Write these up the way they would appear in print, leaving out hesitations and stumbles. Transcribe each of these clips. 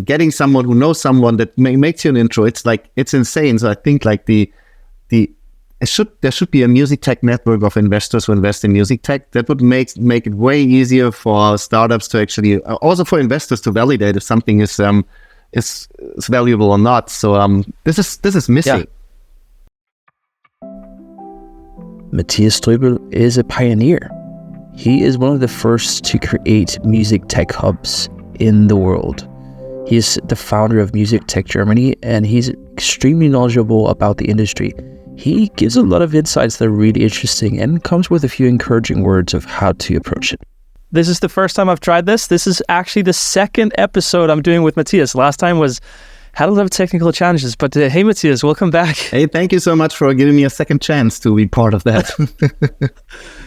getting someone who knows someone that makes you an intro, it's insane. So I think like there should be a music tech network of investors who invest in music tech. That would make it way easier for startups to actually, also for investors to validate if something is valuable or not. So this is missing. Yeah. Matthias Strobel is a pioneer. He is one of the first to create music tech hubs in the world. He is the founder of MusicTech Germany, and he's extremely knowledgeable about the industry. He gives a lot of insights that are really interesting and comes with a few encouraging words of how to approach it. This is the first time I've tried this. This is actually the second episode I'm doing with Matthias. Last time had a lot of technical challenges, but hey, Matthias, welcome back. Hey, thank you so much for giving me a second chance to be part of that.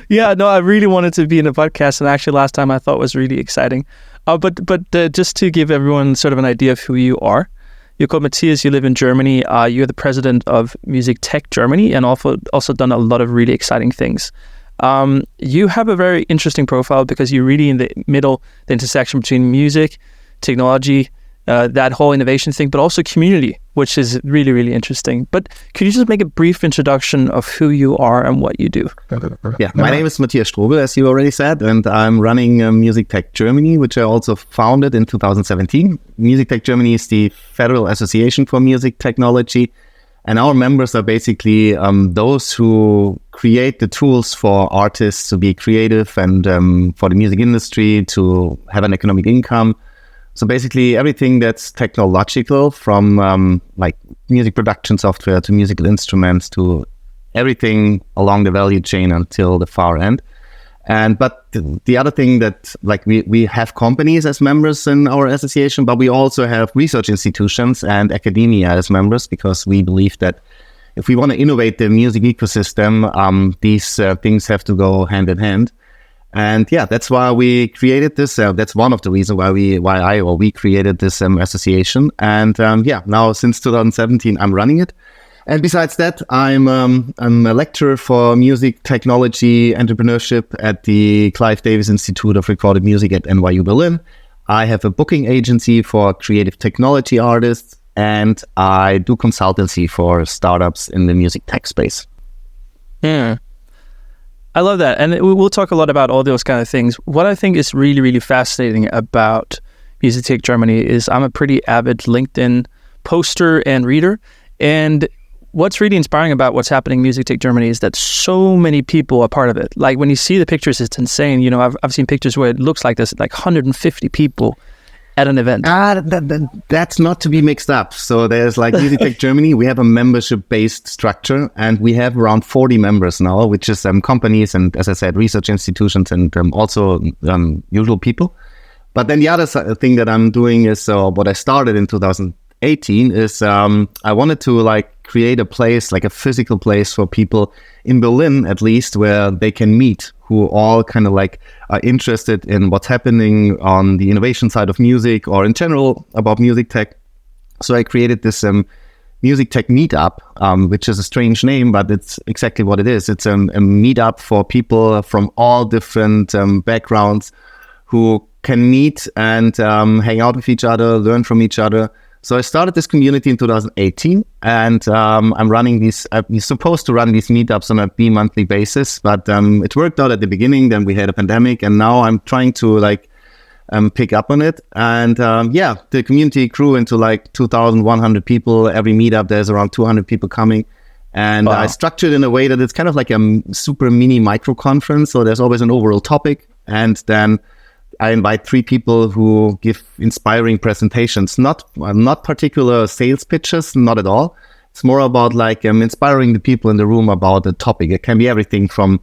Yeah, no, I really wanted to be in a podcast, and actually last time I thought was really exciting. But just to give everyone sort of an idea of who you are, you're called Matthias, you live in Germany, you're the president of MusicTech Germany, and also done a lot of really exciting things. You have a very interesting profile because you're really in the middle, the intersection between music, technology, that whole innovation thing, but also community, which is really, really interesting. But could you just make a brief introduction of who you are and what you do? Yeah, my name is Matthias Strobel, as you already said, and I'm running MusicTech Germany, which I also founded in 2017. MusicTech Germany is the Federal Association for Music Technology, and our members are basically those who create the tools for artists to be creative and for the music industry to have an economic income. So basically everything that's technological, from like music production software to musical instruments to everything along the value chain until the far end. But the other thing that like we have companies as members in our association, but we also have research institutions and academia as members, because we believe that if we want to innovate the music ecosystem, these things have to go hand in hand. And yeah, that's why we created this. That's one of the reasons why we created this association. And now since 2017, I'm running it. And besides that, I'm a lecturer for music technology entrepreneurship at the Clive Davis Institute of Recorded Music at NYU Berlin. I have a booking agency for creative technology artists, and I do consultancy for startups in the music tech space. Yeah. I love that. And we'll talk a lot about all those kind of things. What I think is really, really fascinating about MusicTech Germany is I'm a pretty avid LinkedIn poster and reader. And what's really inspiring about what's happening in MusicTech Germany is that so many people are part of it. Like when you see the pictures, it's insane. You know, I've seen pictures where it looks like there's like 150 people at an event. That's not to be mixed up. So there's like MusicTech Germany, we have a membership-based structure, and we have around 40 members now, which is companies and, as I said, research institutions and also usual people. But then the other thing that I'm doing is what I started in 2018 is I wanted to like create a place, like a physical place for people in Berlin, at least, where they can meet, who all kind of like are interested in what's happening on the innovation side of music or in general about music tech. So I created this music tech meetup, which is a strange name, but it's exactly what it is. It's a meetup for people from all different backgrounds who can meet and hang out with each other, learn from each other. So I started this community in 2018, and I'm running these. I'm supposed to run these meetups on a bi-monthly basis, but it worked out at the beginning. Then we had a pandemic, and now I'm trying to like pick up on it. And the community grew into like 2,100 people. Every meetup, there's around 200 people coming. And wow. I structured it in a way that it's kind of like a super mini micro conference. So there's always an overall topic, and then I invite 3 people who give inspiring presentations, not particular sales pitches, not at all. It's more about like inspiring the people in the room about the topic. It can be everything from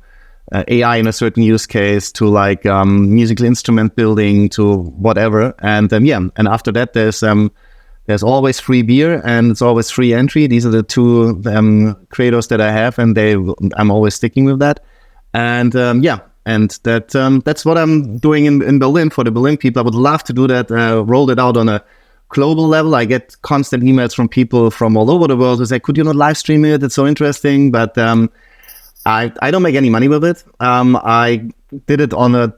AI in a certain use case to like musical instrument building to whatever. And and after that there's always free beer and it's always free entry. These are the 2 creators that I have, and I'm always sticking with that. And And that's what I'm doing in Berlin for the Berlin people. I would love to do that, roll it out on a global level. I get constant emails from people from all over the world who say, could you not live stream it? It's so interesting. But I don't make any money with it. I did it on a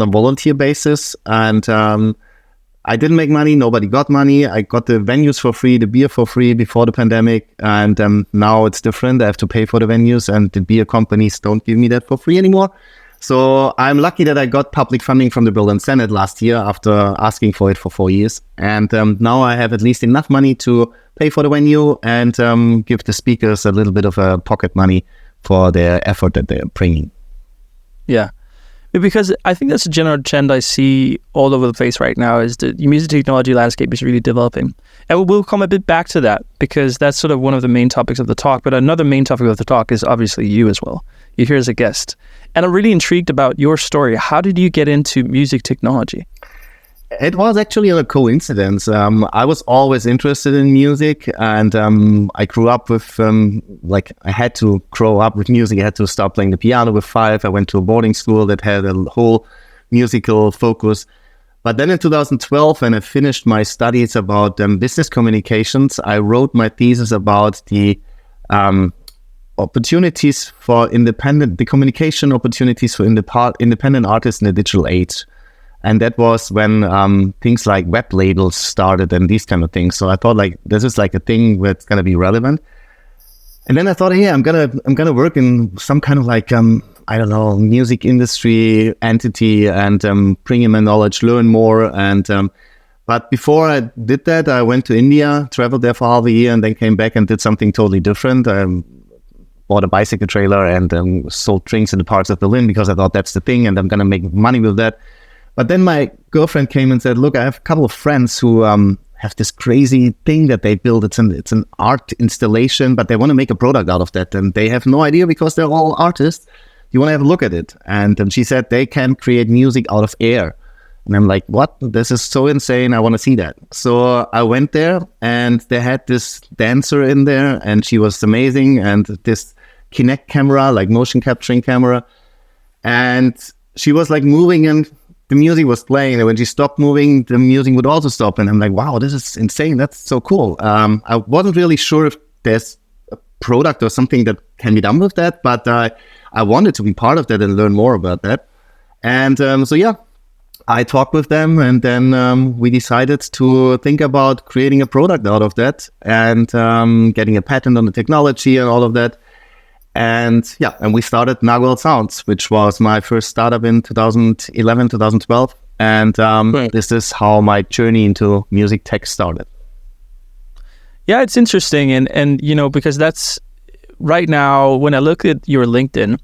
volunteer basis. And I didn't make money. Nobody got money. I got the venues for free, the beer for free before the pandemic. And now it's different. I have to pay for the venues, and the beer companies don't give me that for free anymore. So I'm lucky that I got public funding from the Berlin Senate last year after asking for it for 4 years. And now I have at least enough money to pay for the venue and give the speakers a little bit of pocket money for their effort that they're bringing. Yeah. Because I think that's a general trend I see all over the place right now, is that the music technology landscape is really developing. And we'll come a bit back to that, because that's sort of one of the main topics of the talk. But another main topic of the talk is obviously you as well. You're here as a guest. And I'm really intrigued about your story. How did you get into music technology? It was actually a coincidence. I was always interested in music, and I grew up with, I had to grow up with music. I had to start playing the piano with 5. I went to a boarding school that had a whole musical focus. But then in 2012, when I finished my studies about business communications, I wrote my thesis about the opportunities for the communication opportunities for independent artists in the digital age. And that was when things like web labels started and these kind of things. So I thought, like, this is like a thing that's going to be relevant. And then I thought, hey, I'm gonna work in some kind of like music industry entity and bring in my knowledge, learn more. And but before I did that, I went to India, traveled there for half a year, and then came back and did something totally different. Bought a bicycle trailer and sold drinks in the parts of Berlin because I thought that's the thing, and I'm gonna make money with that. But then my girlfriend came and said, look, I have a couple of friends who have this crazy thing that they build. It's an art installation, but they want to make a product out of that. And they have no idea because they're all artists. You want to have a look at it? And she said they can create music out of air. And I'm like, what? This is so insane. I want to see that. So I went there, and they had this dancer in there, and she was amazing. And this Kinect camera, like motion capturing camera. And she was like moving, and the music was playing, and when she stopped moving, the music would also stop. And I'm like, wow, this is insane. That's so cool. I wasn't really sure if there's a product or something that can be done with that, but I wanted to be part of that and learn more about that. And I talked with them, and then we decided to think about creating a product out of that and getting a patent on the technology and all of that. And we started Narwhal Sounds, which was my first startup in 2011, 2012. And This is how my journey into music tech started. Yeah, it's interesting. And because that's right now, when I look at your LinkedIn,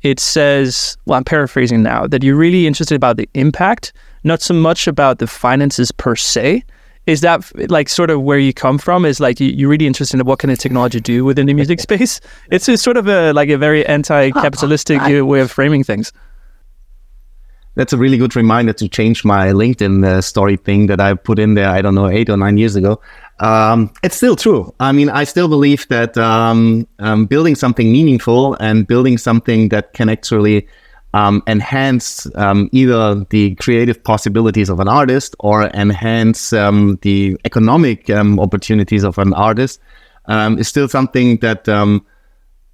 it says, well, I'm paraphrasing now, that you're really interested about the impact, not so much about the finances per se. Is that like sort of where you come from? Is like you're really interested in what can the technology do within the music space? It's sort of a very anti-capitalistic way of framing things. That's a really good reminder to change my LinkedIn story thing that I put in there, 8 or 9 years ago. It's still true. I mean, I still believe that building something meaningful and building something that can actually enhance either the creative possibilities of an artist or enhance the economic opportunities of an artist is still something that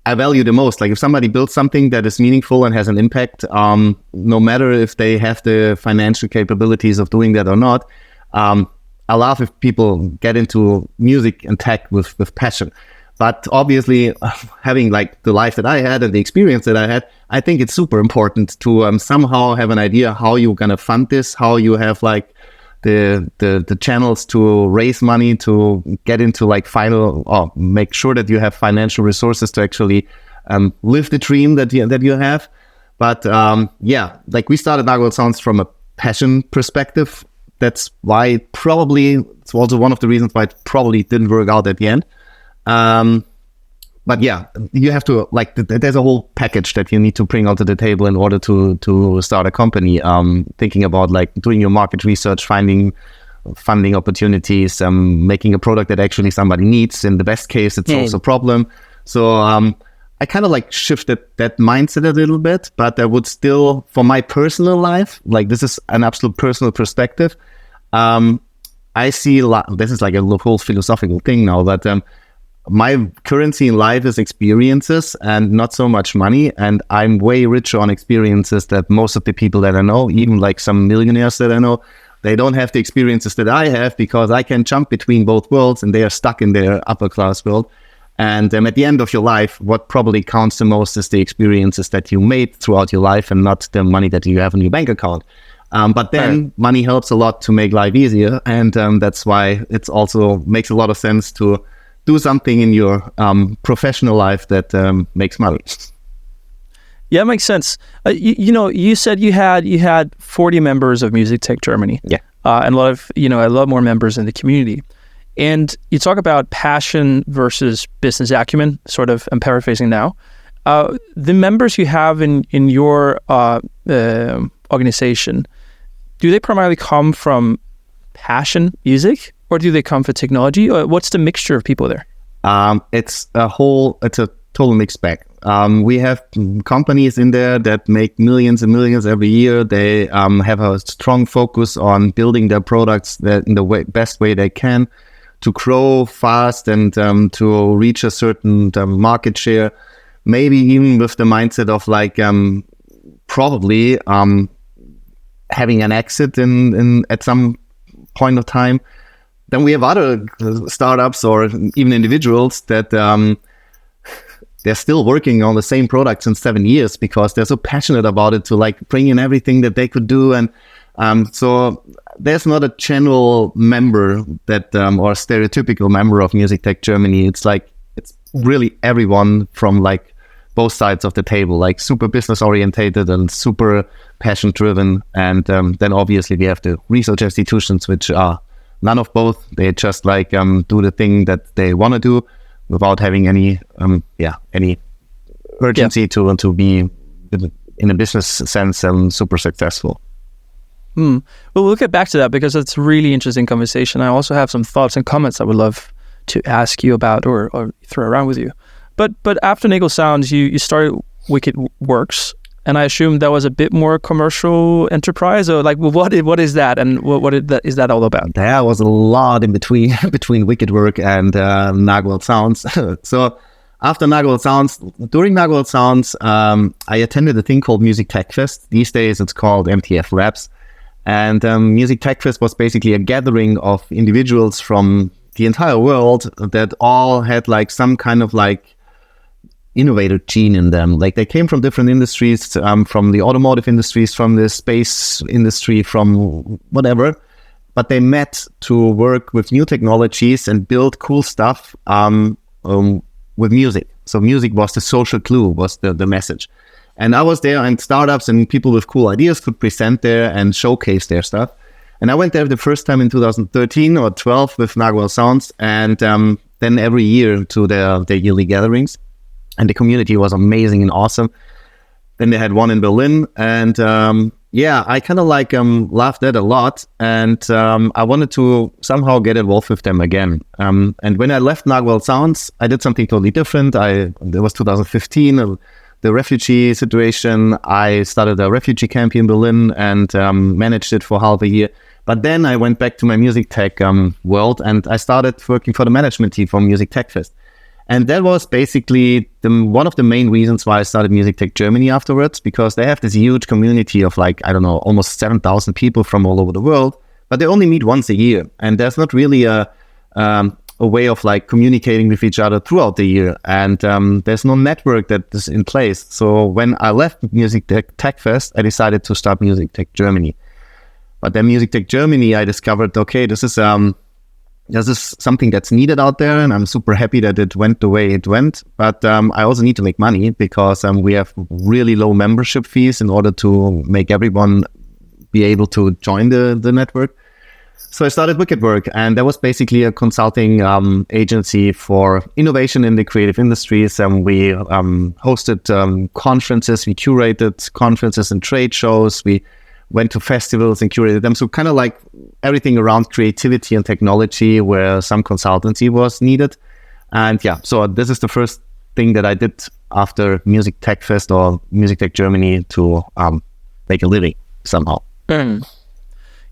I value the most. Like if somebody builds something that is meaningful and has an impact, no matter if they have the financial capabilities of doing that or not, I love if people get into music and tech with passion. But obviously, having like the life that I had and the experience that I had, I think it's super important to somehow have an idea how you're gonna fund this, how you have like the channels to raise money, to get into like make sure that you have financial resources to actually live the dream that you have. But like we started Narwhal Sounds from a passion perspective. That's why it's also one of the reasons why it probably didn't work out at the end. But yeah, you have to there's a whole package that you need to bring onto the table in order to start a company. Thinking about like doing your market research, finding funding opportunities, making a product that actually somebody needs. In the best case, it solves a problem. So I kind of like shifted that mindset a little bit, but I would still, for my personal life, like this is an absolute personal perspective. I see this is like a whole philosophical thing now, but my currency in life is experiences and not so much money. And I'm way richer on experiences that most of the people that I know, even like some millionaires that I know, They don't have the experiences that I have because I can jump between both worlds and they are stuck in their upper class world. And at the end of your life, what probably counts the most is the experiences that you made throughout your life and not the money that you have in your bank account. But then money helps a lot to make life easier. And that's why it also makes a lot of sense to do something in your professional life that makes money. Yeah, it makes sense. You said you had 40 members of MusicTech Germany. Yeah. And a lot more members in the community. And you talk about passion versus business acumen, sort of, I'm paraphrasing now. The members you have in your organization, do they primarily come from passion music, or do they come for technology? Or what's the mixture of people there? It's a total mixed bag. We have companies in there that make millions and millions every year. They have a strong focus on building their products in the best way they can to grow fast and to reach a certain market share, maybe even with the mindset of probably having an exit in at some point of time. Then we have other startups or even individuals that they're still working on the same product in 7 years because they're so passionate about it to bring in everything that they could do. And so there's not a general member that or stereotypical member of MusicTech Germany. It's really everyone from both sides of the table, super business orientated and super passion driven. And then obviously we have the research institutions, which are none of both. They just do the thing that they want to do without having any urgency to be in a business sense super successful. Well, we'll get back to that because it's a really interesting conversation. I also have some thoughts and comments I would love to ask you about or throw around with you. But after Nagel Sounds, you started Wicked Works, and I assume that was a bit more commercial enterprise, or what is that, and what is that all about? There was a lot in between Wicked Work and Nagel Sounds. So after Nagel Sounds, during Nagel Sounds, I attended a thing called MusicTech Fest. These days it's called MTF Labs. And MusicTech Fest was basically a gathering of individuals from the entire world that all had some kind of innovator gene in them. They came from different industries, from the automotive industries, from the space industry, from whatever. But they met to work with new technologies and build cool stuff with music. So music was the social glue, was the message. And I was there, and startups and people with cool ideas could present there and showcase their stuff. And I went there the first time in 2013 or 12 with Nagel Sounds, and then every year to their yearly gatherings. And the community was amazing and awesome. Then they had one in Berlin, and I kind of loved that a lot. And I wanted to somehow get involved with them again. And when I left Nagel Sounds, I did something totally different. It was 2015. The refugee situation. I started a refugee camp in Berlin and managed it for half a year. But then I went back to my music tech world, and I started working for the management team for MusicTech Fest. And that was basically one of the main reasons why I started MusicTech Germany afterwards, because they have this huge community of almost 7,000 people from all over the world, but they only meet once a year. And there's not really a way of communicating with each other throughout the year, and there's no network that is in place. So when I left MusicTech Fest, I decided to start MusicTech Germany. But then MusicTech Germany, I discovered, okay, this is something that's needed out there, and I'm super happy that it went the way it went. But I also need to make money because we have really low membership fees in order to make everyone be able to join the network. So I started Wicked Work, and that was basically a consulting agency for innovation in the creative industries. And we hosted conferences, we curated conferences and trade shows, we went to festivals and curated them. So kind of everything around creativity and technology where some consultancy was needed. And so this is the first thing that I did after MusicTech Fest or MusicTech Germany to make a living somehow.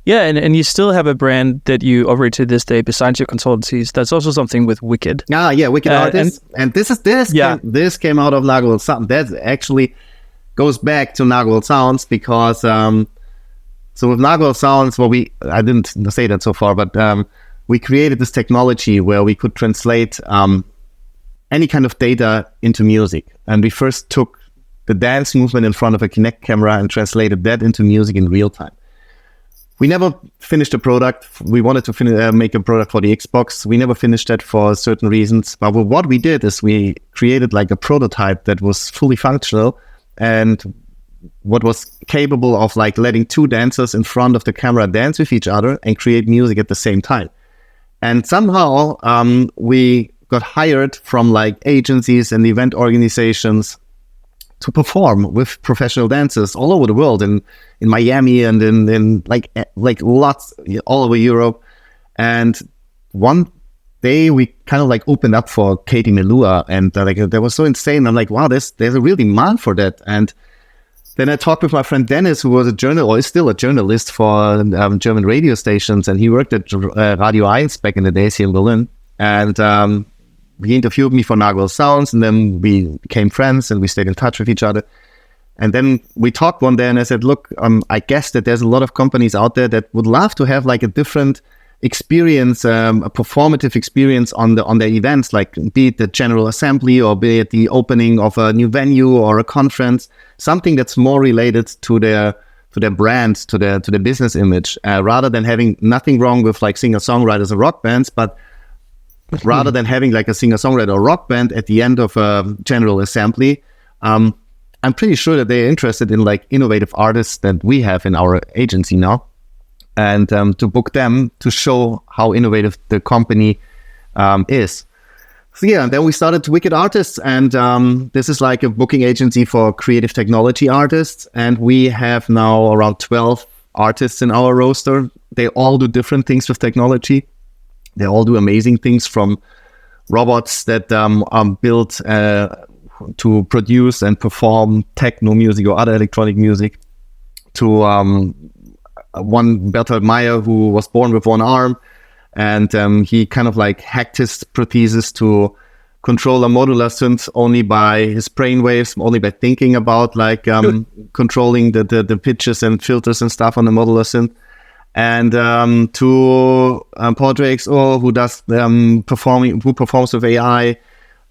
Yeah, and you still have a brand that you operate to this day besides your consultancies. That's also something with Wicked. Wicked Artists. And this came out of Nagel Sounds. That actually goes back to Nagel Sounds because So with Narwhal Sounds, I didn't say that so far, but we created this technology where we could translate any kind of data into music. And we first took the dance movement in front of a Kinect camera and translated that into music in real time. We never finished a product. We wanted to make a product for the Xbox. We never finished that for certain reasons. But what we did is we created like a prototype that was fully functional and what was capable of like letting two dancers in front of the camera dance with each other and create music at the same time. And somehow we got hired from like agencies and event organizations to perform with professional dancers all over the world, in Miami and in like lots all over Europe. And one day we kind of like opened up for Katie Melua, and that was so insane. I'm like, wow, there's a real demand for that. And then I talked with my friend Dennis, who was is still a journalist for German radio stations, and he worked at Radio 1 back in the days here in Berlin. And he interviewed me for Narwhal Sounds, and then we became friends and we stayed in touch with each other. And then we talked one day and I said, look, I guess that there's a lot of companies out there that would love to have like a different experience, a performative experience on their events, like be it the general assembly or be it the opening of a new venue or a conference, something that's more related to their brand, to their business image, rather than having nothing wrong with like singer-songwriters and rock bands, but rather than having like a singer-songwriter or rock band at the end of a general assembly. I'm pretty sure that they're interested in like innovative artists that we have in our agency now, and to book them to show how innovative the company is. So yeah, and then we started Wicked Artists, and this is like a booking agency for creative technology artists, and we have now around 12 artists in our roster. They all do different things with technology. They all do amazing things, from robots that are built to produce and perform techno music or other electronic music, to one Bertolt Meyer who was born with one arm, and he kind of like hacked his prosthesis to control a modular synth only by his brain waves, only by thinking about like controlling the pitches and filters and stuff on the modular synth. And to Paul Drakes, who does who performs with AI,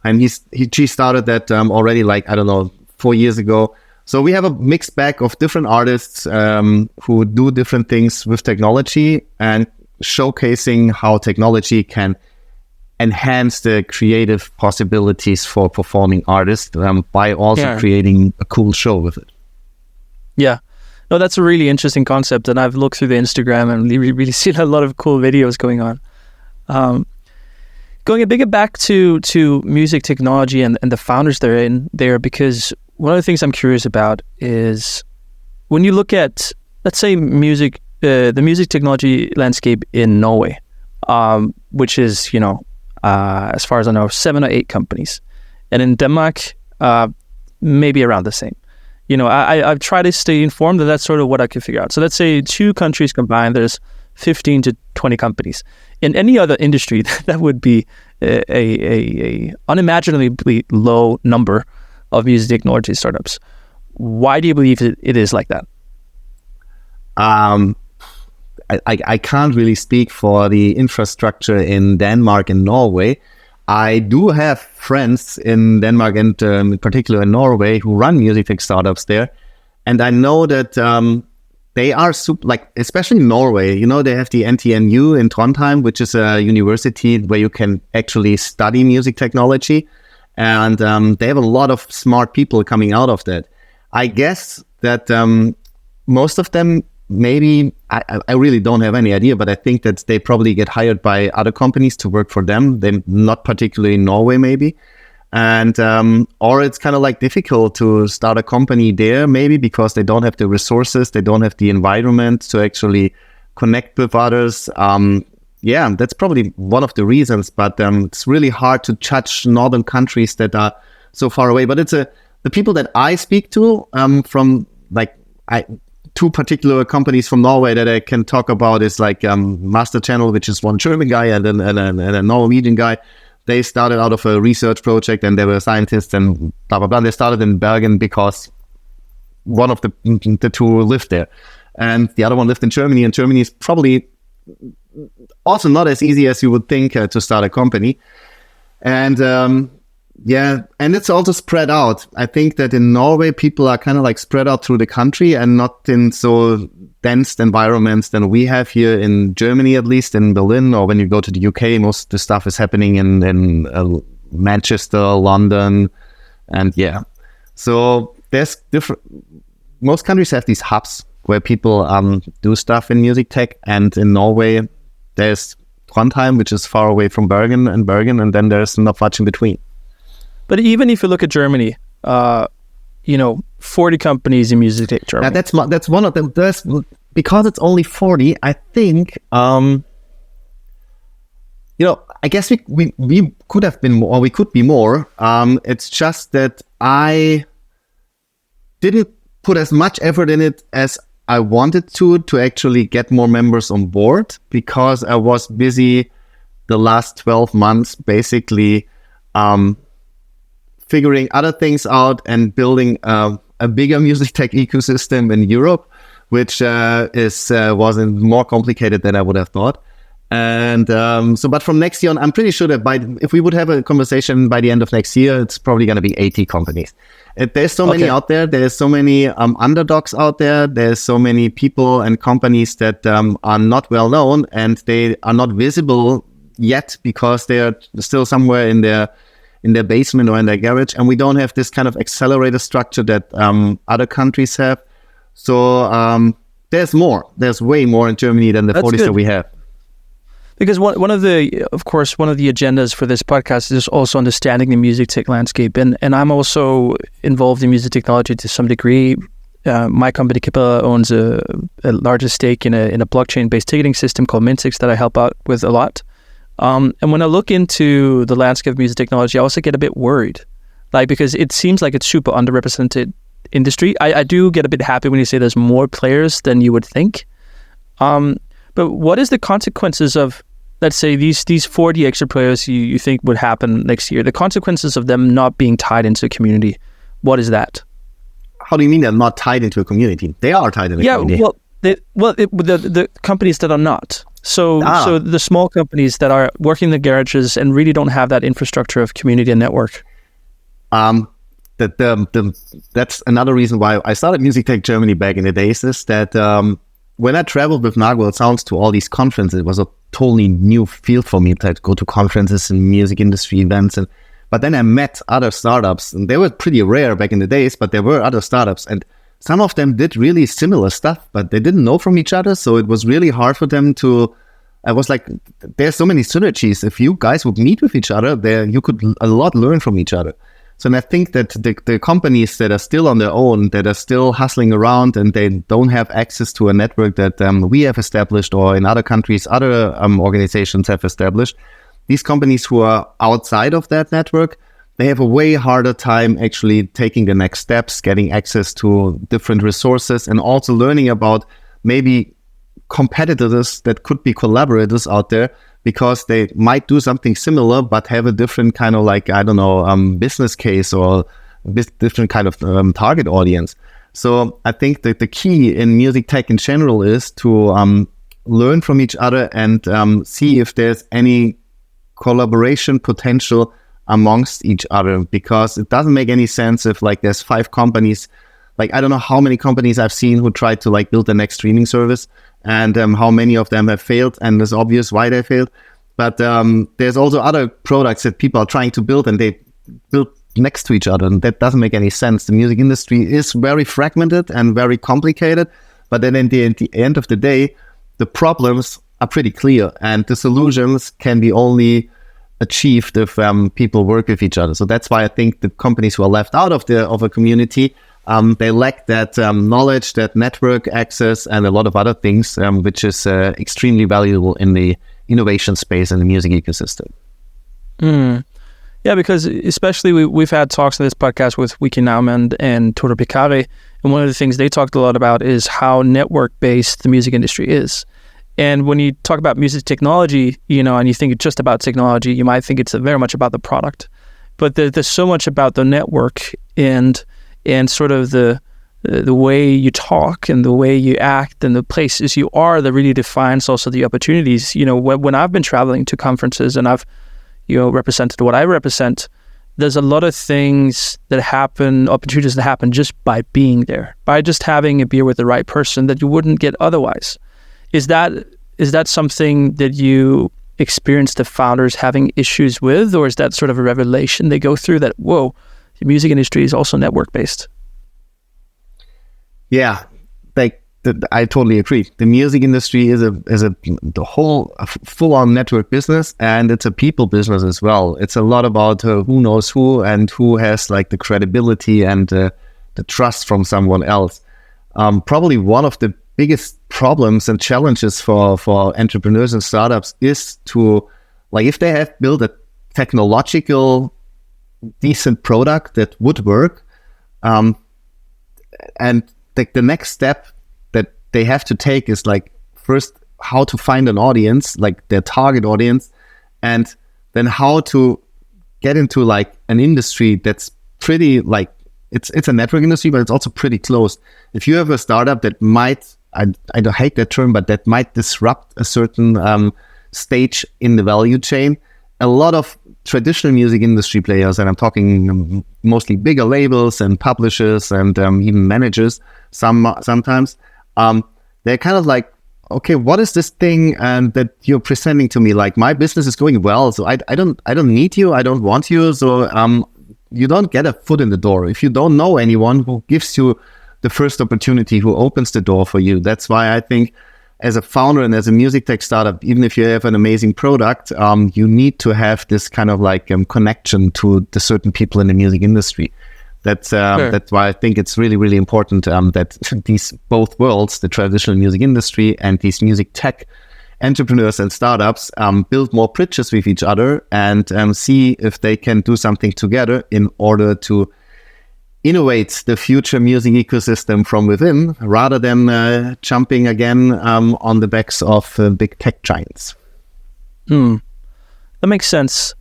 and she started that already like 4 years ago. So we have a mixed bag of different artists who do different things with technology and showcasing how technology can enhance the creative possibilities for performing artists by also creating a cool show with it. Yeah. No, that's a really interesting concept, and I've looked through the Instagram and really seen a lot of cool videos going on. Going a bit back to music technology and the founders that are in there, because one of the things I'm curious about is when you look at, let's say, the music technology landscape in Norway, which is, as far as I know, 7 or 8 companies, and in Denmark, maybe around the same. I've tried to stay informed, and that's sort of what I could figure out. So let's say 2 countries combined, there's 15 to 20 companies. In any other industry, that would be a unimaginably low number of music technology startups. Why do you believe it is like that? I can't really speak for the infrastructure in Denmark and Norway. I do have friends in Denmark and in particular in Norway who run music tech startups there. And I know that they are especially in Norway, they have the NTNU in Trondheim, which is a university where you can actually study music technology. And they have a lot of smart people coming out of that. I guess that most of them, maybe, I really don't have any idea, but I think that they probably get hired by other companies to work for them. They're not particularly in Norway, maybe. And, or it's kind of like difficult to start a company there, maybe because they don't have the resources, they don't have the environment to actually connect with others. That's probably one of the reasons, but it's really hard to judge northern countries that are so far away. But it's the people that I speak to from two particular companies from Norway that I can talk about is like Master Channel, which is one German guy and a Norwegian guy. They started out of a research project and they were scientists and blah, blah, blah. They started in Bergen because one of the two lived there. and the other one lived in Germany. And Germany is probably also not as easy as you would think to start a company. And and it's also spread out. I think that in Norway, people are kind of like spread out through the country and not in so dense environments than we have here in Germany, at least in Berlin, or when you go to the UK, most of the stuff is happening in Manchester, London, and so there's different. Most countries have these hubs where people do stuff in music tech, and in Norway, there's Trondheim, which is far away from Bergen, and then there's not much in between. But even if you look at Germany, 40 companies in music tech Germany. That's one of them. Because it's only 40, I think. I guess we could have been more, or we could be more. It's just that I didn't put as much effort in it as I wanted to actually get more members on board, because I was busy the last 12 months basically figuring other things out and building a bigger music tech ecosystem in Europe, which wasn't more complicated than I would have thought. And but from next year on, I'm pretty sure that if we would have a conversation by the end of next year, it's probably going to be 80 companies. There's so many out there. There's so many underdogs out there. There's so many people and companies that are not well known, and they are not visible yet because they are still somewhere in their basement or in their garage. And we don't have this kind of accelerator structure that other countries have. So there's more. There's way more in Germany than the 40s that we have. Because one of the agendas for this podcast is also understanding the music tech landscape, and I'm also involved in music technology to some degree. My company Capella owns a larger stake in a blockchain-based ticketing system called Mintix that I help out with a lot. And when I look into the landscape of music technology, I also get a bit worried, because it seems like it's super underrepresented industry. I do get a bit happy when you say there's more players than you would think. But what is the consequences of, let's say, these 40 extra players you think would happen next year? The consequences of them not being tied into a community, what is that? How do you mean they're not tied into a community? They are tied into a community. The companies that are not. So the small companies that are working in the garages and really don't have that infrastructure of community and network. That's another reason why I started MusicTech Germany back in the days, is that when I traveled with Nagel Sounds to all these conferences, it was a totally new field for me to go to conferences and music industry events. But then I met other startups, and they were pretty rare back in the days, but there were other startups, and some of them did really similar stuff, but they didn't know from each other. So it was really hard for them I was like, there's so many synergies. If you guys would meet with each other, you could a lot learn from each other. So, and I think that the companies that are still on their own, that are still hustling around, and they don't have access to a network that we have established, or in other countries, other organizations have established, these companies who are outside of that network, they have a way harder time actually taking the next steps, getting access to different resources, and also learning about maybe competitors that could be collaborators out there, because they might do something similar but have a different kind of business case or different kind of target audience. So I think that the key in music tech in general is to learn from each other and see if there's any collaboration potential amongst each other, because it doesn't make any sense if there's 5 companies. I don't know how many companies I've seen who tried to build the next streaming service, and how many of them have failed, and it's obvious why they failed. But there's also other products that people are trying to build, and they build next to each other, and that doesn't make any sense. The music industry is very fragmented and very complicated, but then at the end of the day, the problems are pretty clear, and the solutions can be only achieved if people work with each other. So that's why I think the companies who are left out of a community, they lack that knowledge, that network access, and a lot of other things, which is extremely valuable in the innovation space and the music ecosystem. Yeah, because especially we've had talks on this podcast with Wiki Naumann and Toro Picare, and one of the things they talked a lot about is how network-based the music industry is. And when you talk about music technology, and you think just about technology, you might think it's very much about the product. But there's so much about the network and sort of the the way you talk and the way you act and the places you are that really defines also the opportunities. When I've been traveling to conferences and I've represented what I represent, there's a lot of things that happen, opportunities that happen just by being there, by just having a beer with the right person that you wouldn't get otherwise. Is that something that you experience the founders having issues with, or is that sort of a revelation they go through that, whoa, the music industry is also network-based? Yeah, I totally agree. The music industry is the whole full-on network business, and it's a people business as well. It's a lot about who knows who and who has like the credibility and the trust from someone else. Probably one of the biggest problems and challenges for entrepreneurs and startups is to, like, if they have built a technological decent product that would work, and the next step that they have to take is like, first, how to find an audience, like their target audience, and then how to get into like an industry that's pretty like, it's a network industry, but it's also pretty close. If you have a startup that might, I don't hate that term, but that might disrupt a certain stage in the value chain, a lot of traditional music industry players, and I'm talking mostly bigger labels and publishers and even managers, sometimes, they're kind of like, okay, what is this thing that you're presenting to me? Like, my business is going well, so I don't need you, I don't want you, so you don't get a foot in the door if you don't know anyone who gives you the first opportunity, who opens the door for you. That's why I think, as a founder and as a music tech startup, even if you have an amazing product, you need to have this kind of like connection to the certain people in the music industry. That's why I think it's really, really important that these both worlds, the traditional music industry and these music tech entrepreneurs and startups, build more bridges with each other and see if they can do something together in order to innovate the future music ecosystem from within, rather than jumping again on the backs of big tech giants. That makes sense.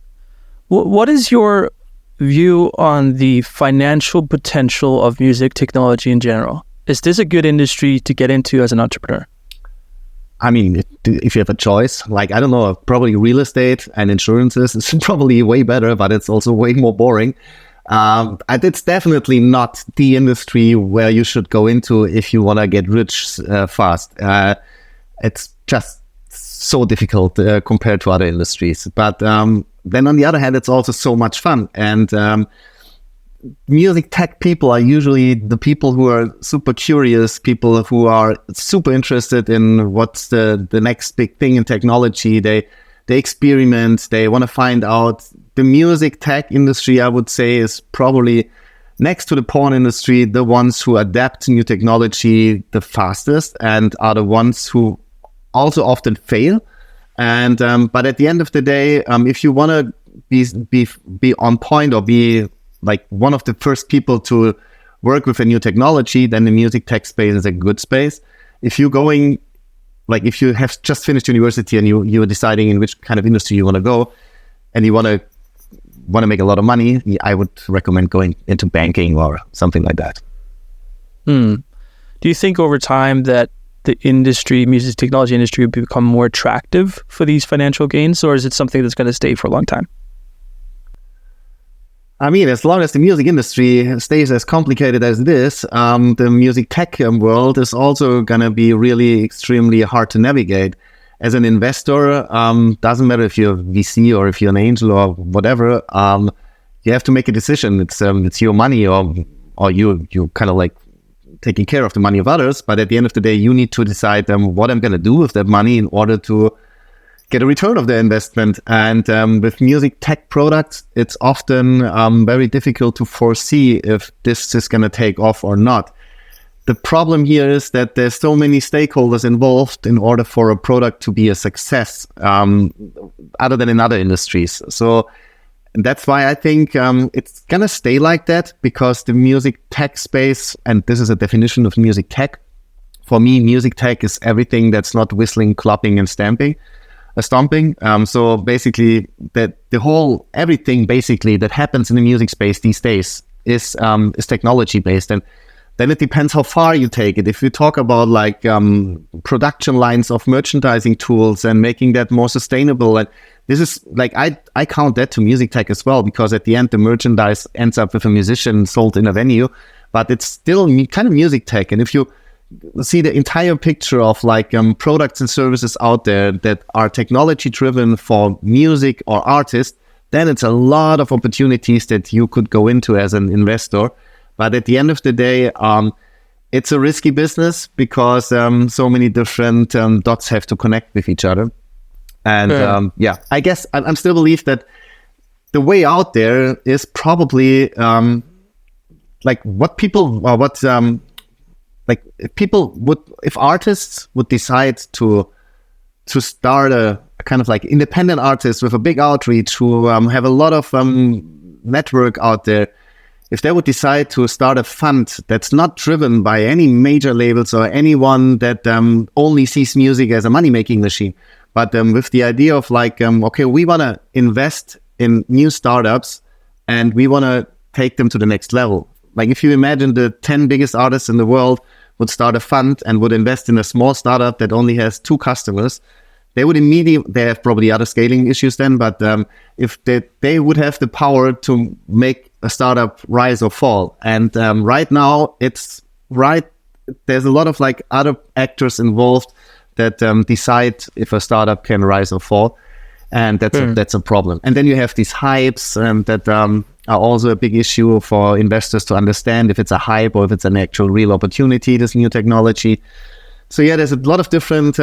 What is your view on the financial potential of music technology in general? Is this a good industry to get into as an entrepreneur? I mean, if you have a choice, like, I don't know, probably real estate and insurances is probably way better, but it's also way more boring. It's definitely not the industry where you should go into if you want to get rich fast. It's just so difficult compared to other industries. But then on the other hand, it's also so much fun. And music tech people are usually the people who are super curious, people who are super interested in what's the next big thing in technology. They experiment, they want to find out. The music tech industry, I would say, is probably, next to the porn industry, the ones who adapt new technology the fastest and are the ones who also often fail. And but at the end of the day, if you want to be on point or be like one of the first people to work with a new technology, then the music tech space is a good space. If you're going, like, if you have just finished university and you're deciding in which kind of industry you want to go, and you want to make a lot of money, I would recommend going into banking or something like that. Do you think over time that the industry, music technology industry, will become more attractive for these financial gains, or is it something that's going to stay for a long time? I mean, as long as the music industry stays as complicated as it is, the music tech world is also going to be really extremely hard to navigate. As an investor, doesn't matter if you're a VC or if you're an angel or whatever, you have to make a decision. It's your money, or you kind of like taking care of the money of others. But at the end of the day, you need to decide what I'm going to do with that money in order to get a return of the investment. And with music tech products, it's often very difficult to foresee if this is going to take off or not. The problem here is that there's so many stakeholders involved in order for a product to be a success, other than in other industries. So that's why I think it's going to stay like that, because the music tech space, and this is a definition of music tech, for me, music tech is everything that's not whistling, clapping, and stomping. So basically, everything basically that happens in the music space these days is technology based. And then it depends how far you take it. If you talk about like production lines of merchandising tools and making that more sustainable, and this is like, I count that to music tech as well, because at the end, the merchandise ends up with a musician sold in a venue, but it's still kind of music tech. And if you see the entire picture of like products and services out there that are technology driven for music or artists, then it's a lot of opportunities that you could go into as an investor. But at the end of the day, it's a risky business because so many different dots have to connect with each other. And I guess I still believe that the way out there is probably like what people, or what like if people would, if artists would decide to start a kind of like independent artist with a big outreach, who have a lot of network out there. If they would decide to start a fund that's not driven by any major labels or anyone that only sees music as a money-making machine, but with the idea of like, okay, we want to invest in new startups and we want to take them to the next level. Like if you imagine the 10 biggest artists in the world would start a fund and would invest in a small startup that only has 2 customers, they would immediately, they have probably other scaling issues then, but if they would have the power to make a startup rise or fall. And right now there's a lot of like other actors involved that decide if a startup can rise or fall. And that's a problem. And then you have these hypes that are also a big issue for investors to understand if it's a hype or if it's an actual real opportunity, this new technology. So yeah, there's a lot of different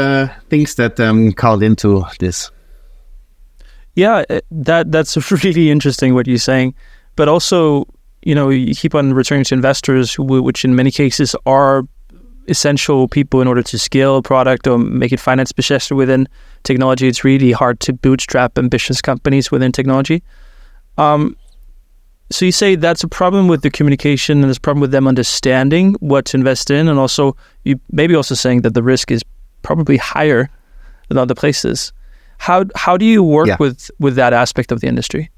things that count into this. Yeah, that's really interesting what you're saying. But also, you keep on returning to investors, which in many cases are essential people in order to scale a product or make it finance, especially within technology. It's really hard to bootstrap ambitious companies within technology. So you say that's a problem with the communication, and there's a problem with them understanding what to invest in, and also you maybe also saying that the risk is probably higher than other places. How do you work with that aspect of the industry?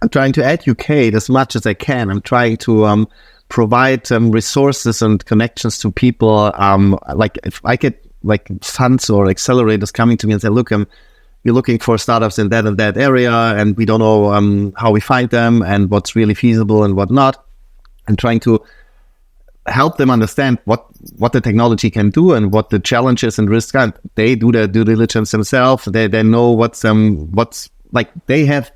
I'm trying to educate as much as I can. I'm trying to provide resources and connections to people. Like if I get like funds or accelerators coming to me and say, look, you're looking for startups in that and that area, and we don't know how we find them and what's really feasible and what not. And trying to help them understand what the technology can do and what the challenges and risks are. They do their due diligence themselves. They know what's like, they have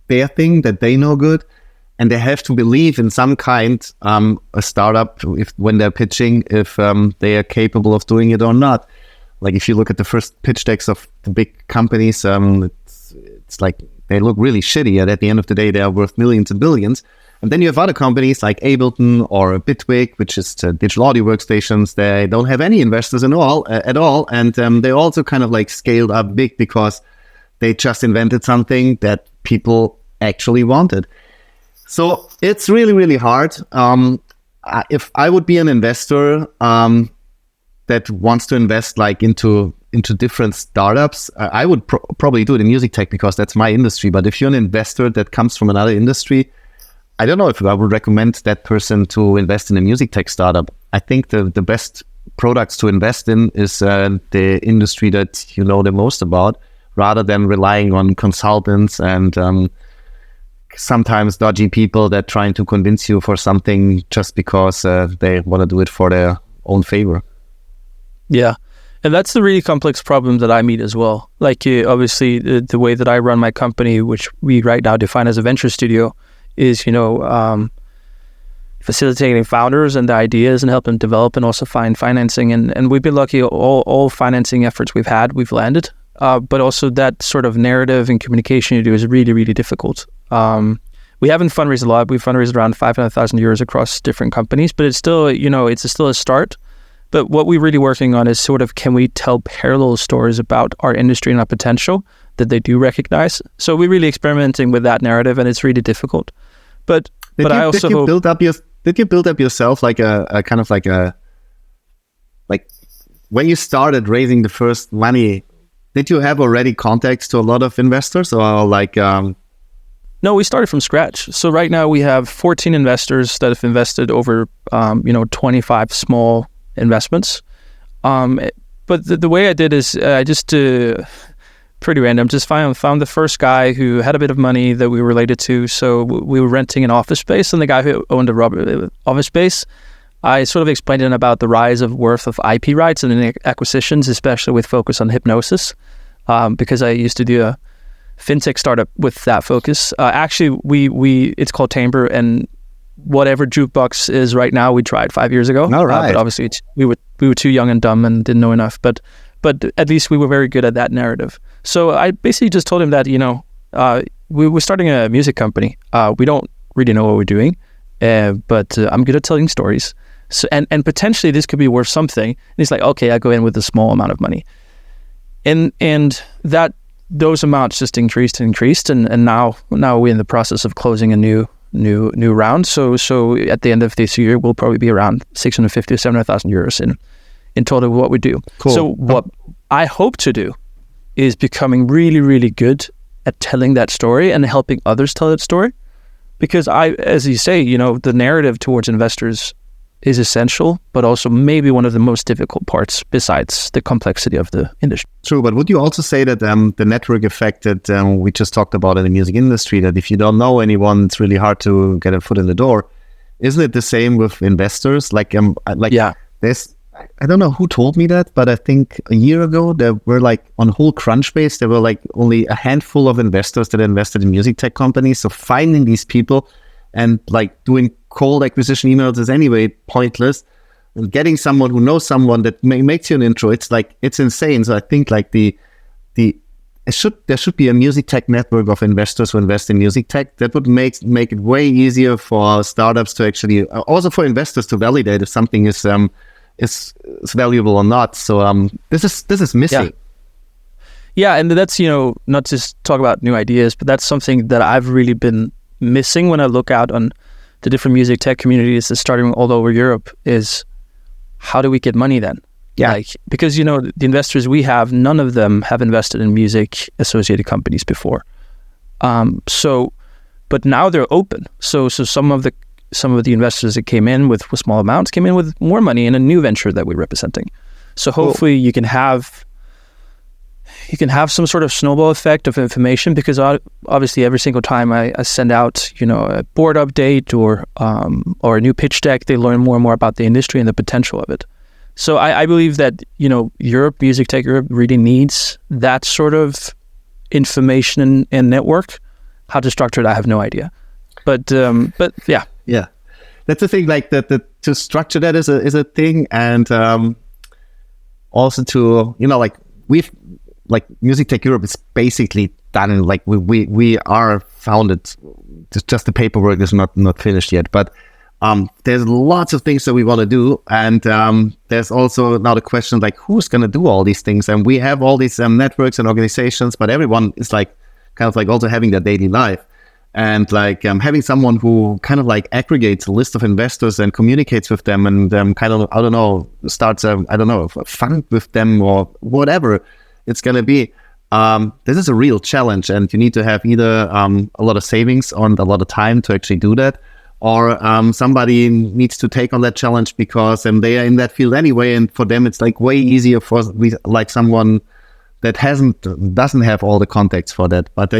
their thing that they know good, and they have to believe in some kind a startup when they're pitching, if they are capable of doing it or not. Like if you look at the first pitch decks of the big companies, it's like they look really shitty, and at the end of the day, they are worth millions and billions. And then you have other companies like Ableton or Bitwig, which is digital audio workstations. They don't have any investors at all, and they also kind of like scaled up big because they just invented something that people actually wanted. So it's really, really hard. If I would be an investor that wants to invest like into different startups, I would probably do it in music tech because that's my industry. But if you're an investor that comes from another industry, I don't know if I would recommend that person to invest in a music tech startup. I think the best products to invest in is the industry that you know the most about, rather than relying on consultants and sometimes dodgy people that trying to convince you for something just because they want to do it for their own favor. Yeah. And that's the really complex problem that I meet as well. Like obviously the way that I run my company, which we right now define as a venture studio, is, facilitating founders and the ideas and help them develop and also find financing. And we've been lucky, all financing efforts we've landed. But also that sort of narrative and communication you do is really, really difficult. We haven't fundraised a lot. We've fundraised around 500,000 euros across different companies, but it's still, it's still a start. But what we're really working on is sort of, can we tell parallel stories about our industry and our potential that they do recognize? So we're really experimenting with that narrative, and it's really difficult. But I also hope... Did you build up yourself like a kind of like when you started raising the first money, did you have already contacts to a lot of investors, or like No, we started from scratch. So right now we have 14 investors that have invested over, 25 small investments. But the way I did is I just pretty random. Just found the first guy who had a bit of money that we were related to. So we were renting an office space, and the guy who owned the office space, I sort of explained to him about the rise of worth of IP rights and acquisitions, especially with focus on hypnosis, because I used to do a fintech startup with that focus. Actually, we it's called Timbre, and whatever jukebox is right now, we tried 5 years ago. All right. But obviously, we were too young and dumb and didn't know enough. But at least we were very good at that narrative. So I basically just told him that we were starting a music company. We don't really know what we're doing, but I'm good at telling stories. So and potentially this could be worth something. And he's like, okay, I go in with a small amount of money, and that those amounts just increased, and now we're in the process of closing a new round. So at the end of this year, we'll probably be around 650 or 700,000 euros in total what we do. Cool. So what I hope to do is becoming really, really good at telling that story and helping others tell that story. Because as you say, the narrative towards investors is essential, but also maybe one of the most difficult parts besides the complexity of the industry. True, but would you also say that the network effect that we just talked about in the music industry, that if you don't know anyone, it's really hard to get a foot in the door? Isn't it the same with investors? Yeah. I don't know who told me that, but I think a year ago there were on whole Crunchbase, there were only a handful of investors that invested in music tech companies. So finding these people and doing cold acquisition emails is anyway pointless. And getting someone who knows someone that makes you an intro, it's insane. So I think there should be a music tech network of investors who invest in music tech. That would make it way easier for startups to actually, also for investors to validate if something is valuable or not. So this is missing. Yeah, and that's not just talk about new ideas, but that's something that I've really been missing when I look out on the different music tech communities that's starting all over Europe. Is how do we get money then? Yeah, because the investors we have, none of them have invested in music associated companies before. But now they're open. So some of the investors that came in with small amounts came in with more money in a new venture that we're representing. So hopefully you can have some sort of snowball effect of information, because obviously every single time I send out a board update or a new pitch deck, they learn more and more about the industry and the potential of it. So I believe that Europe, Music Tech Europe, really needs that sort of information and network. How to structure it, I have no idea. But yeah. Yeah, that's the thing. That to structure that is a thing, and also to we've Music Tech Europe is basically done. We are founded. Just the paperwork is not finished yet, but there's lots of things that we want to do, and there's also now the question who's going to do all these things, and we have all these networks and organizations, but everyone is also having their daily life. And having someone who aggregates a list of investors and communicates with them and starts a fund with them or whatever it's going to be. This is a real challenge, and you need to have either a lot of savings and a lot of time to actually do that, or somebody needs to take on that challenge because they are in that field anyway, and for them it's way easier for someone that doesn't have all the contacts for that. But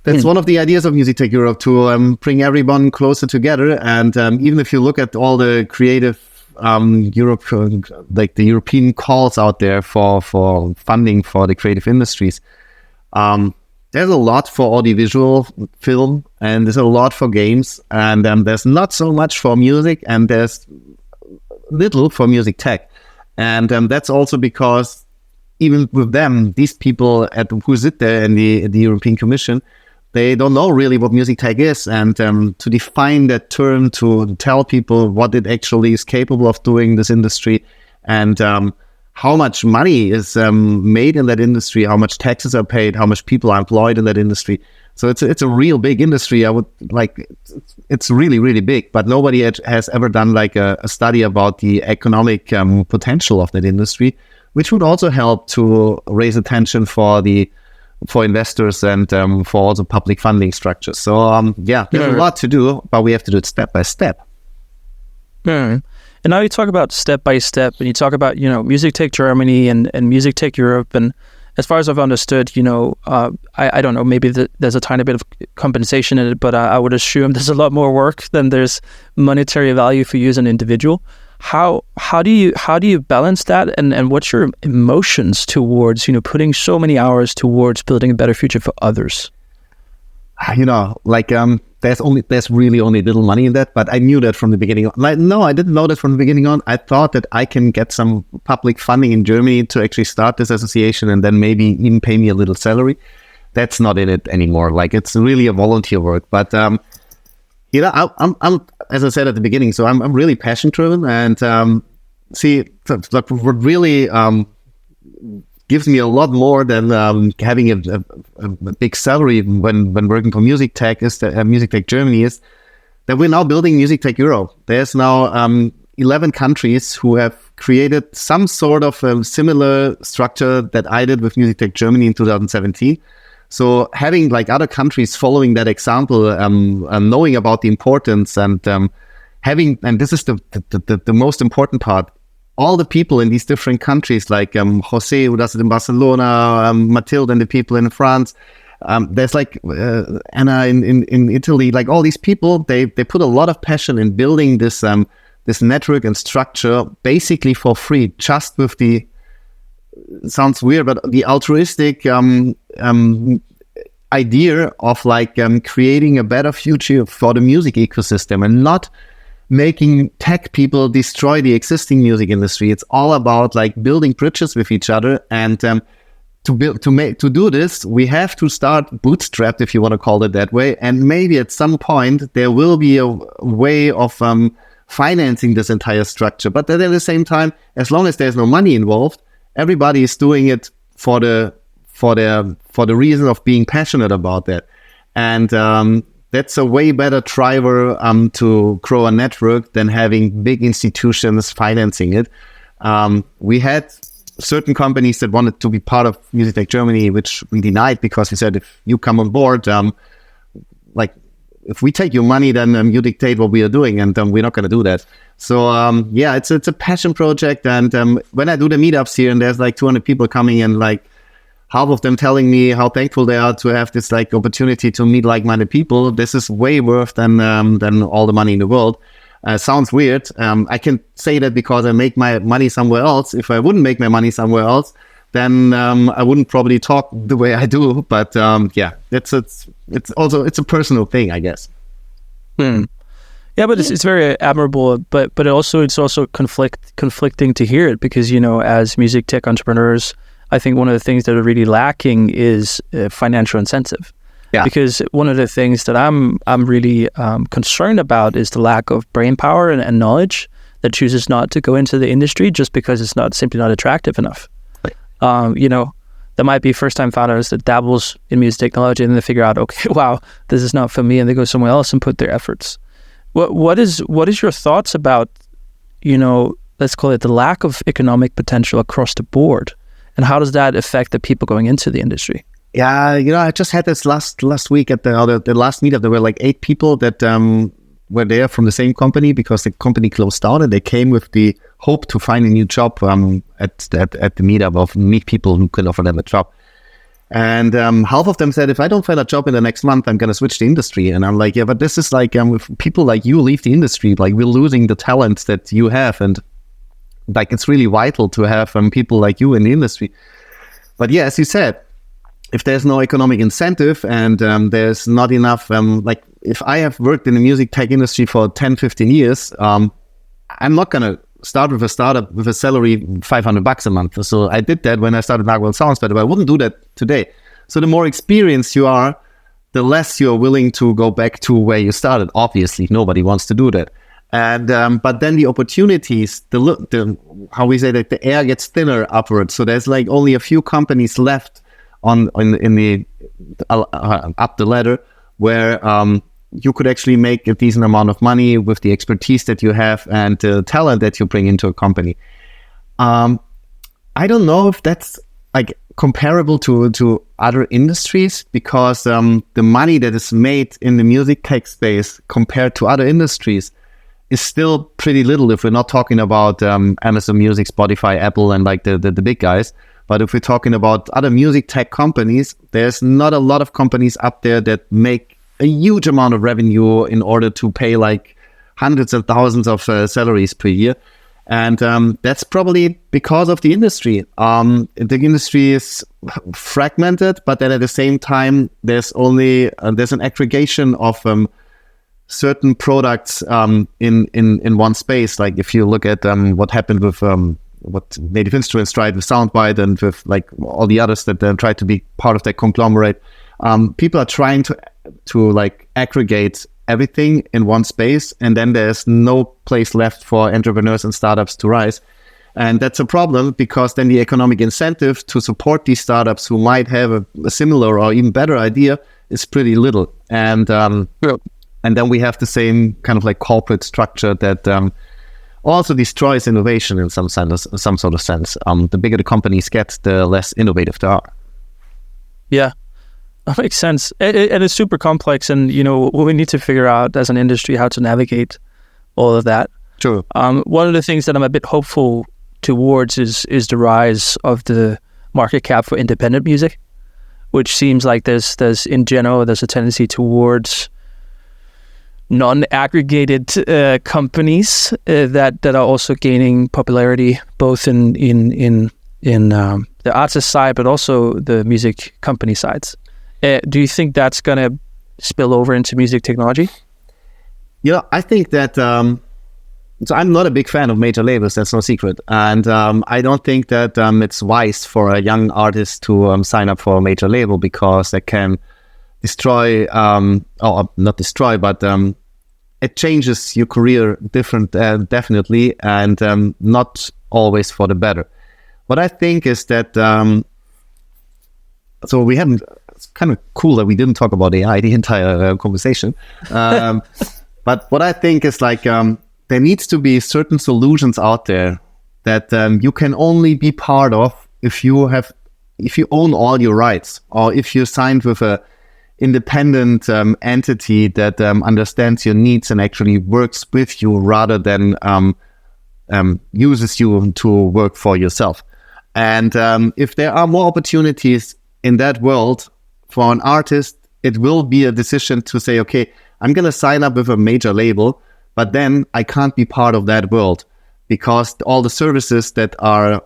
that's one of the ideas of Music Tech Europe, to bring everyone closer together. And even if you look at all the creative Europe, the European calls out there for funding for the creative industries, there's a lot for audiovisual film, and there's a lot for games, and there's not so much for music, and there's little for music tech. And that's also because even with them, these people who sit there in the European Commission, they don't know really what music tech is, and to define that term, to tell people what it actually is capable of doing, this industry, and how much money is made in that industry, how much taxes are paid, how much people are employed in that industry. So it's a real big industry. It's really, really big, but nobody has ever done a study about the economic potential of that industry, which would also help to raise attention for the for investors and for also public funding structures. So there's a lot to do, but we have to do it step by step. And now you talk about step by step, and you talk about, MusicTech Germany and MusicTech Europe. And as far as I've understood, I don't know, maybe there's a tiny bit of compensation in it, but I would assume there's a lot more work than there's monetary value for you as an individual. How do you balance that, and what's your emotions towards putting so many hours towards building a better future for others? There's really only little money in that, but I knew that from the beginning. No, I didn't know that from the beginning on. I thought that I can get some public funding in Germany to actually start this association and then maybe even pay me a little salary. That's not in it anymore. It's really a volunteer work. But I'm as I said at the beginning, so I'm really passion driven, and what really gives me a lot more than having a big salary when working for MusicTech is that MusicTech Germany is that we're now building MusicTech Europe. There's now 11 countries who have created some sort of similar structure that I did with MusicTech Germany in 2017. So having other countries following that example, knowing about the importance and and this is the most important part, all the people in these different countries, Jose, who does it in Barcelona, Mathilde and the people in France, there's Anna in Italy, all these people, they put a lot of passion in building this network and structure basically for free, just with the, sounds weird, but the altruistic idea of creating a better future for the music ecosystem and not making tech people destroy the existing music industry. It's all about building bridges with each other, and to do this, we have to start bootstrapped, if you want to call it that way. And maybe at some point there will be a way of financing this entire structure. But then at the same time, as long as there's no money involved, everybody is doing it for the reason of being passionate about that. And that's a way better driver to grow a network than having big institutions financing it. We had certain companies that wanted to be part of MusicTech Germany, which we denied because we said, if you come on board, if we take your money, then you dictate what we are doing, and we're not going to do that. So it's a passion project. And when I do the meetups here, and there's 200 people coming, and half of them telling me how thankful they are to have this opportunity to meet like-minded people, this is way worth than all the money in the world. Sounds weird. I can say that because I make my money somewhere else. If I wouldn't make my money somewhere else, then I wouldn't probably talk the way I do. But it's a personal thing, I guess. Yeah, but it's very admirable. But it's also conflicting to hear it, because as music tech entrepreneurs, I think one of the things that are really lacking is financial incentive. Yeah. Because one of the things that I'm really concerned about is the lack of brain power and knowledge that chooses not to go into the industry just because it's simply not attractive enough. Right. There might be first-time founders that dabbles in music technology, and then they figure out, okay, wow, this is not for me, and they go somewhere else and put their efforts. What is your thoughts about, let's call it the lack of economic potential across the board, and how does that affect the people going into the industry? Yeah, I just had this last week at the last meetup. There were 8 people that were there from the same company, because the company closed down, and they came with the hope to find a new job at the meetup, of meet people who can offer them a job. And half of them said, if I don't find a job in the next month, I'm going to switch the industry. And I'm like, yeah, but this is if people like you leave the industry, we're losing the talent that you have. And it's really vital to have people like you in the industry. But yeah, as you said, if there's no economic incentive and there's not enough, if I have worked in the music tech industry for 10, 15 years, I'm not going to start with a startup with a salary $500 a month. So I did that when I started Narwhal Sounds, but I wouldn't do that today. So the more experienced you are, the less you're willing to go back to where you started. Obviously, nobody wants to do that. And but then the opportunities, the how we say that, the air gets thinner upwards. So there's only a few companies left in the up the ladder where you could actually make a decent amount of money with the expertise that you have and the talent that you bring into a company. I don't know if that's comparable to other industries because the money that is made in the music tech space compared to other industries is still pretty little if we're not talking about Amazon Music, Spotify, Apple, and like the big guys. But if we're talking about other music tech companies, there's not a lot of companies up there that make a huge amount of revenue in order to pay like hundreds of thousands of salaries per year. And that's probably because of the industry. The industry is fragmented, but then at the same time, there's an aggregation of certain products in one space. Like if you look at what happened with what Native Instruments tried with Soundbite and with like all the others that try to be part of that conglomerate, people are trying to like aggregate everything in one space, and then there's no place left for entrepreneurs and startups to rise. And that's a problem because then the economic incentive to support these startups who might have a similar or even better idea is pretty little. And and then we have the same kind of like corporate structure that also destroys innovation in some sort of sense. The bigger the companies get, the less innovative they are. Yeah. That makes sense. And it's super complex, and we need to figure out as an industry how to navigate all of that. True. One of the things that I'm a bit hopeful towards is the rise of the market cap for independent music, which seems like there's in general there's a tendency towards non-aggregated companies that are also gaining popularity both in the artist side, but also the music company sides. Do you think that's going to spill over into music technology? I think that, so I'm not a big fan of major labels, that's no secret. And I don't think that it's wise for a young artist to sign up for a major label because that can destroy, or not destroy, but it changes your career definitely, and not always for the better. What I think is that, it's kind of cool that we didn't talk about AI the entire conversation. But what I think is like there needs to be certain solutions out there that you can only be part of if you own all your rights, or if you're signed with a independent entity that understands your needs and actually works with you rather than uses you to work for yourself. And if there are more opportunities in that world, for an artist, it will be a decision to say, okay, I'm going to sign up with a major label, but then I can't be part of that world because all the services that are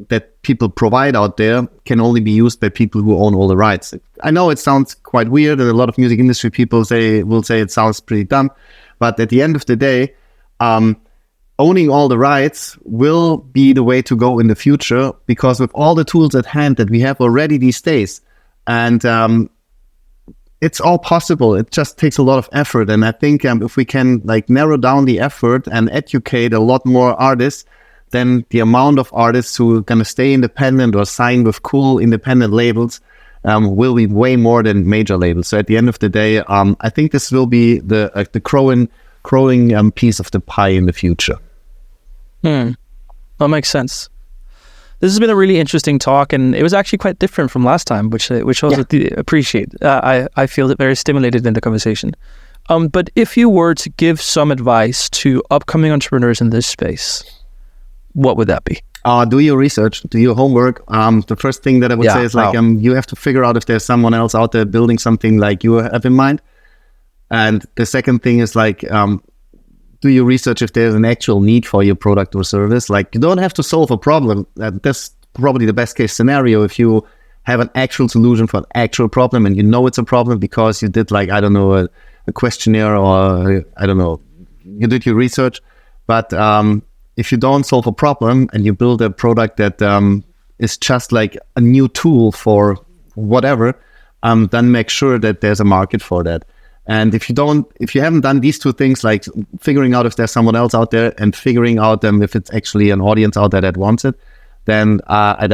that people provide out there can only be used by people who own all the rights. I know it sounds quite weird, and a lot of music industry people will say it sounds pretty dumb, but at the end of the day, owning all the rights will be the way to go in the future because with all the tools at hand that we have already these days, and it's all possible. It just takes a lot of effort. And I think if we can like narrow down the effort and educate a lot more artists, then the amount of artists who are going to stay independent or sign with cool independent labels will be way more than major labels. So at the end of the day, I think this will be the growing piece of the pie in the future. That makes sense. This has been a really interesting talk, and it was actually quite different from last time, which also appreciate. I feel it very stimulated in the conversation. But if you were to give some advice to upcoming entrepreneurs in this space, what would that be? Do your research, do your homework. The first thing that I would say is like you have to figure out if there's someone else out there building something like you have in mind. And the second thing is like do your research if there's an actual need for your product or service. Like you don't have to solve a problem. That's probably the best case scenario if you have an actual solution for an actual problem and you know it's a problem because you did like, I don't know, a questionnaire or I don't know, you did your research. But if you don't solve a problem and you build a product that is just like a new tool for whatever, then make sure that there's a market for that. And if you haven't done these two things, like figuring out if there's someone else out there and figuring out if it's actually an audience out there that wants it, then I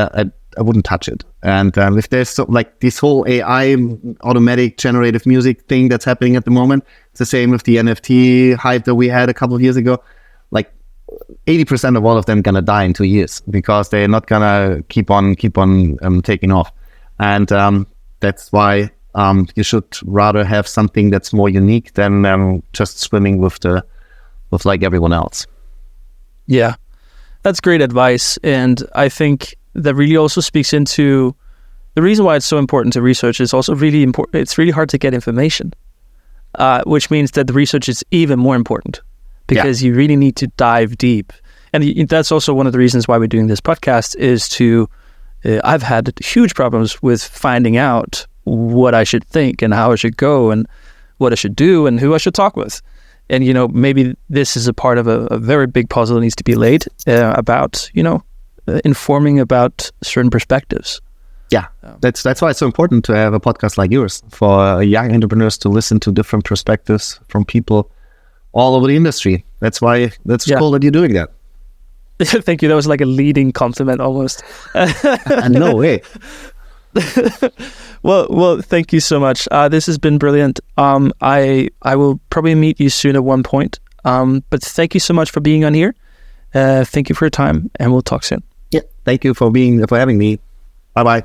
wouldn't touch it. And if there's like this whole AI automatic generative music thing that's happening at the moment, it's the same with the NFT hype that we had a couple of years ago. Like 80% of all of them gonna die in 2 years because they're not gonna keep on taking off. And that's why you should rather have something that's more unique than just swimming with like everyone else. Yeah, that's great advice. And I think that really also speaks into the reason why it's so important to research is also really important. It's really hard to get information, which means that the research is even more important because you really need to dive deep. And that's also one of the reasons why we're doing this podcast is to, I've had huge problems with finding out what I should think and how I should go and what I should do and who I should talk with. And, maybe this is a part of a very big puzzle that needs to be laid about, informing about certain perspectives. Yeah, that's why it's so important to have a podcast like yours for young entrepreneurs to listen to different perspectives from people all over the industry. That's why cool that you're doing that. Thank you. That was like a leading compliment almost. No way. Well, thank you so much. This has been brilliant. I will probably meet you soon at one point. But thank you so much for being on here. Thank you for your time, and we'll talk soon. Yeah, thank you for having me. Bye-bye.